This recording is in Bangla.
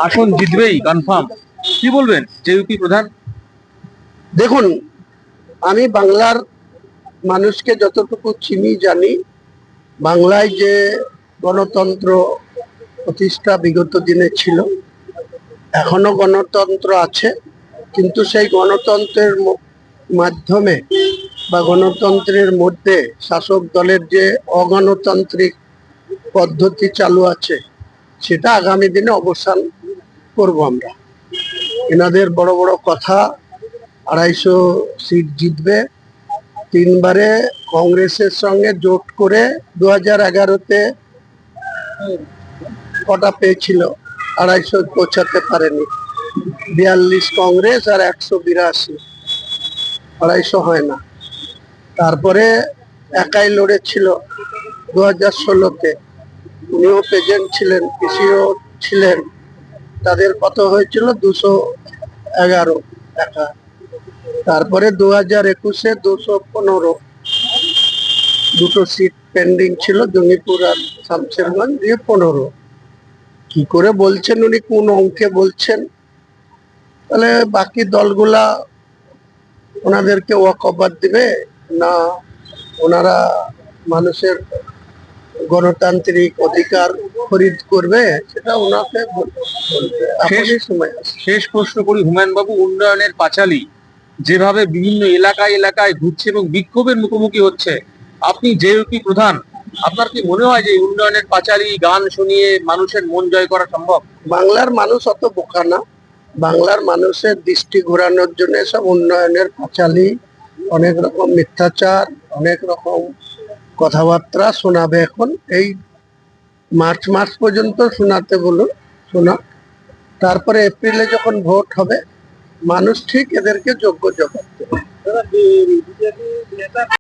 আসন জিতবেই কনফার্ম, কি বলবেন জেইউপি প্রধান? দেখুন, আমি বাংলার মানুষকে যতটুকু চিনি জানি, বাংলায় যে গণতন্ত্র প্রতিষ্ঠা বিগত দিনে ছিল, এখনো গণতন্ত্র আছে, কিন্তু সেই গণতন্ত্রের মাধ্যমে বা গণতন্ত্রের মধ্যে শাসক দলের যে অগণতান্ত্রিক পদ্ধতি চালু আছে, সেটা আগামী দিনে অবসান করব আমরা। এনাদের বড় বড় কথা, 250 সিট জিতবে, 3বারে কংগ্রেসের সঙ্গে জোট করে 2011-তে কটা পেয়েছিল, 250 পৌঁছাতে পারেনি। 42 কংগ্রেস আর 182, 250 হয় না। তারপরে একাই লড়েছিল 2016-তে, উনিও প্রেজেন্ট ছিলেন, পিসিও ছিলেন, তাদের কত হয়েছিল? 211 একা। তারপরে 2021-এ 215, দুটো সিট পেন্ডিং ছিল, জঙ্গিপুর আর শামশেরগঞ্জ, দিয়ে 15। কি করে বলছেন উনি, কোন অঙ্কে বলছেন? তাহলে বাকি দলগুলা ওনাদেরকে ওয়াকওভার দিবে না ওনারা মানুষের গণতান্ত্রিক অধিকার খরিদ করবে, সেটা ওনাকে বলবে। এখনই সময় আছে। শেষ প্রশ্ন করি হুমায়ুন বাবু, উন্নয়নের পাঁচালী যেভাবে বিভিন্ন এলাকায় এলাকায় ঘুরছে এবং বিক্ষোভের মুখোমুখি হচ্ছে, আপনি জেইউপি প্রধান, আপনার কি মনে হয় যে উন্নয়নের পাঁচালী গান শুনিয়ে মানুষের মন জয় করা সম্ভব? বাংলার মানুষ অত বোকা না। বাংলার মানুষের দৃষ্টি ঘোরানোর জন্য সব উন্নয়নের পাঁচালী, অনেক রকম মিথ্যাচার, অনেক রকম কথাবার্তা শোনাবে। এখন এই মার্চ মাস পর্যন্ত শোনাতে বলুন, শোনা। তারপরে এপ্রিলে যখন ভোট হবে, মানুষ ঠিক এদেরকে যোগ্য জবাব দেবে।